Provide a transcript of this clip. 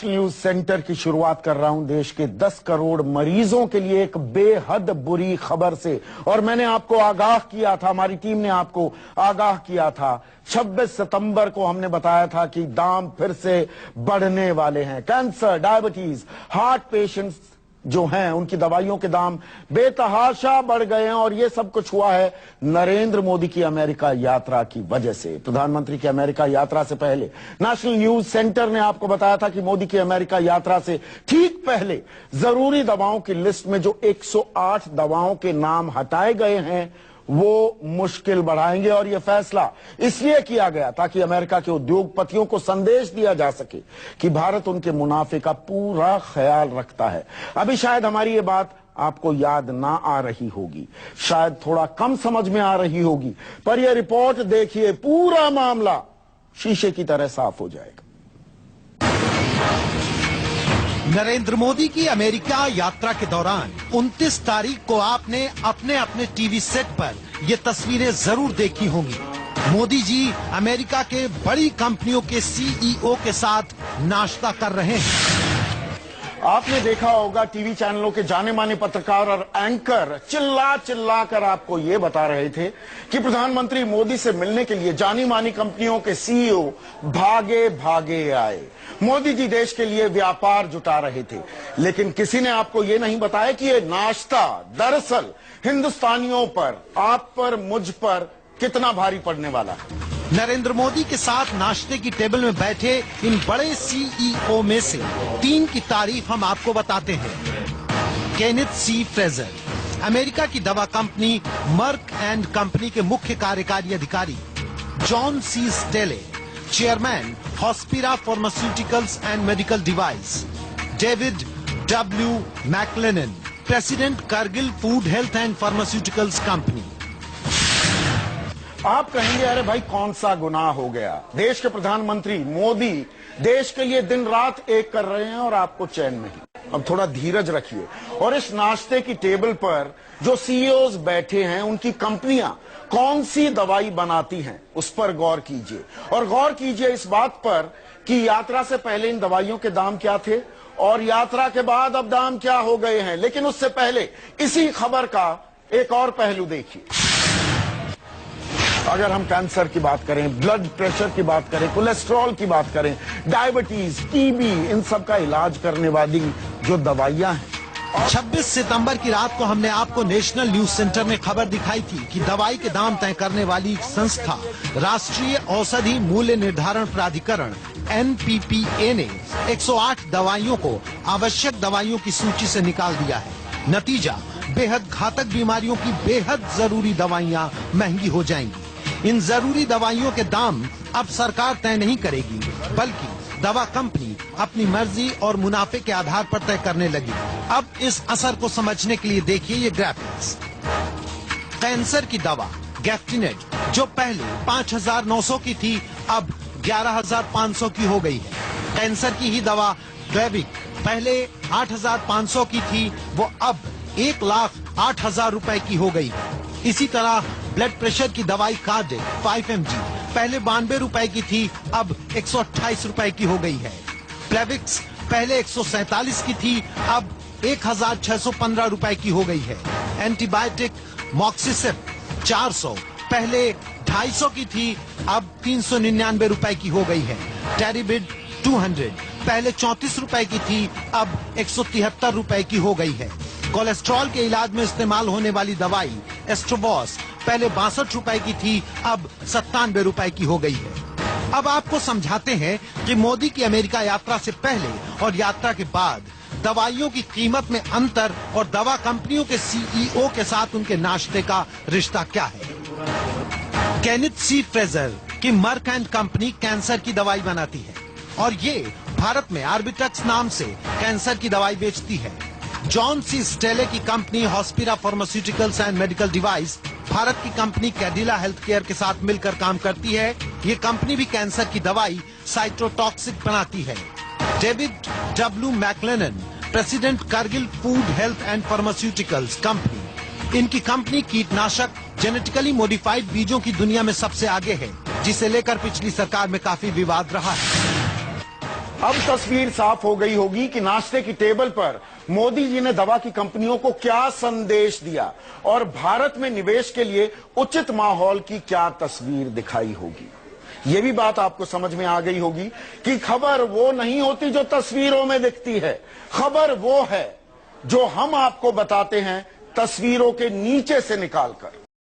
National news centre की शुरुआत कर रहा हूं देश के 10 करोड़ मरीजों के लिए एक बेहद बुरी खबर से। और मैंने आपको आगाह किया था, हमारी टीम ने आपको आगाह किया था, 26 सितंबर को हमने बताया था कि दाम फिर से बढ़ने वाले हैं। कैंसर, डायबिटीज, हार्ट पेशेंट्स जो हैं उनकी दवाइयों के दाम बेतहाशा बढ़ गए हैं। और ये सब कुछ हुआ है नरेंद्र मोदी की अमेरिका यात्रा की वजह से। प्रधानमंत्री की अमेरिका यात्रा से पहले नेशनल न्यूज सेंटर ने आपको बताया था कि मोदी की अमेरिका यात्रा से ठीक पहले जरूरी दवाओं की लिस्ट में जो 108 दवाओं के नाम हटाए गए हैं वो मुश्किल बढ़ाएंगे। और यह फैसला इसलिए किया गया ताकि अमेरिका के उद्योगपतियों को संदेश दिया जा सके कि भारत उनके मुनाफे का पूरा ख्याल रखता है। अभी शायद हमारी ये बात आपको याद ना आ रही होगी, शायद थोड़ा कम समझ में आ रही होगी, पर यह रिपोर्ट देखिए, पूरा मामला शीशे की तरह साफ हो जाएगा। नरेंद्र मोदी की अमेरिका यात्रा के दौरान 29 तारीख को आपने अपने अपने टीवी सेट पर ये तस्वीरें जरूर देखी होंगी। मोदी जी अमेरिका के बड़ी कंपनियों के सीईओ के साथ नाश्ता कर रहे हैं। आपने देखा होगा टीवी चैनलों के जाने माने पत्रकार और एंकर चिल्ला चिल्ला कर आपको ये बता रहे थे कि प्रधानमंत्री मोदी से मिलने के लिए जानी मानी कंपनियों के सीईओ भागे भागे आए। मोदी जी देश के लिए व्यापार जुटा रहे थे, लेकिन किसी ने आपको ये नहीं बताया कि ये नाश्ता दरअसल हिंदुस्तानियों पर, आप पर, मुझ पर कितना भारी पड़ने वाला है। नरेंद्र मोदी के साथ नाश्ते की टेबल में बैठे इन बड़े सीईओ में से 3 की तारीफ हम आपको बताते हैं। केनेथ सी फ्रेजर, अमेरिका की दवा कंपनी मर्क एंड कंपनी के मुख्य कार्यकारी अधिकारी। John C Staley, chairman Hospira pharmaceuticals and medical device. David W MacLennan, president Cargill food health and pharmaceuticals company. आप कहेंगे अरे भाई कौन सा गुनाह हो गया, देश के प्रधानमंत्री मोदी देश के लिए दिन रात एक कर रहे हैं और आपको चैन नहीं। अब थोड़ा धीरज रखिए और इस नाश्ते की टेबल पर जो सीईओज बैठे हैं उनकी कंपनियां कौन सी दवाई बनाती हैं उस पर गौर कीजिए। और गौर कीजिए इस बात पर कि यात्रा से पहले इन दवाइयों के दाम क्या थे और यात्रा के बाद अब दाम क्या हो गए हैं। लेकिन उससे पहले इसी खबर का एक और पहलू देखिए। अगर हम कैंसर की बात करें, ब्लड प्रेशर की बात करें, कोलेस्ट्रॉल की बात करें, डायबिटीज, टीबी, इन सब का इलाज करने वाली जो दवाइयां हैं। 26 सितंबर की रात को हमने आपको नेशनल न्यूज सेंटर में खबर दिखाई थी कि दवाई के दाम तय करने वाली संस्था राष्ट्रीय औषधि मूल्य निर्धारण प्राधिकरण NPPA ने 108 दवाइयों को आवश्यक दवाइयों की सूची से निकाल दिया है। नतीजा, बेहद घातक बीमारियों की बेहद जरूरी दवाइयां महंगी हो जाएंगी। इन जरूरी दवाइयों के दाम अब सरकार तय नहीं करेगी, बल्कि दवा कंपनी अपनी मर्जी और मुनाफे के आधार पर तय करने लगी। अब इस असर को समझने के लिए देखिए ये ग्राफिक्स। कैंसर की दवा गैफ्टिनेट जो पहले 5,900 की थी अब 11,500 की हो गई है। कैंसर की ही दवा ग्लेविक पहले 8,500 की थी, वो अब 1,08,000 रुपए की हो गई है। इसी तरह ब्लड प्रेशर की दवाई कार्डिक 5 mg पहले 92 रुपए की थी, अब 128 रुपए की हो गई है। प्लेविक्स पहले 147 की थी, अब 1,615 रुपए की हो गई है। एंटीबायोटिक मॉक्सिसिप 400 पहले 250 की थी, अब 399 रुपए की हो गई है। टेरिबिड 200 पहले 34 रुपए की थी, अब 173 रुपए की हो गई है। कोलेस्ट्रॉल के इलाज में इस्तेमाल होने वाली दवाई एस्ट्रोबॉस पहले 62 रुपए की थी, अब 97 रुपए की हो गई है। अब आपको समझाते हैं कि मोदी की अमेरिका यात्रा से पहले और यात्रा के बाद दवाइयों की कीमत में अंतर और दवा कंपनियों के सीईओ के साथ उनके नाश्ते का रिश्ता क्या है। केनेथ सी फ्रेजर की मर्क एंड कंपनी कैंसर की दवाई बनाती है और ये भारत में आर्बिटक्स नाम से कैंसर की दवाई बेचती है। जॉन सी स्टेले की company Hospira pharmaceuticals and medical device Bharat की कंपनी कैडिला हेल्थ केयर के साथ मिलकर काम करती है। ये कंपनी भी कैंसर की दवाई साइटोटॉक्सिक बनाती है। David W MacLennan, president Cargill food health and pharmaceuticals company, इनकी कंपनी कीटनाशक जेनेटिकली मॉडिफाइड बीजों की दुनिया में सबसे आगे है, जिसे लेकर पिछली सरकार में काफी विवाद रहा है। अब तस्वीर साफ हो गई होगी कि नाश्ते की टेबल पर मोदी जी ने दवा की कंपनियों को क्या संदेश दिया और भारत में निवेश के लिए उचित माहौल की क्या तस्वीर दिखाई होगी। यह भी बात आपको समझ में आ गई होगी कि खबर वो नहीं होती जो तस्वीरों में दिखती है, खबर वो है जो हम आपको बताते हैं तस्वीरों के नीचे से निकालकर।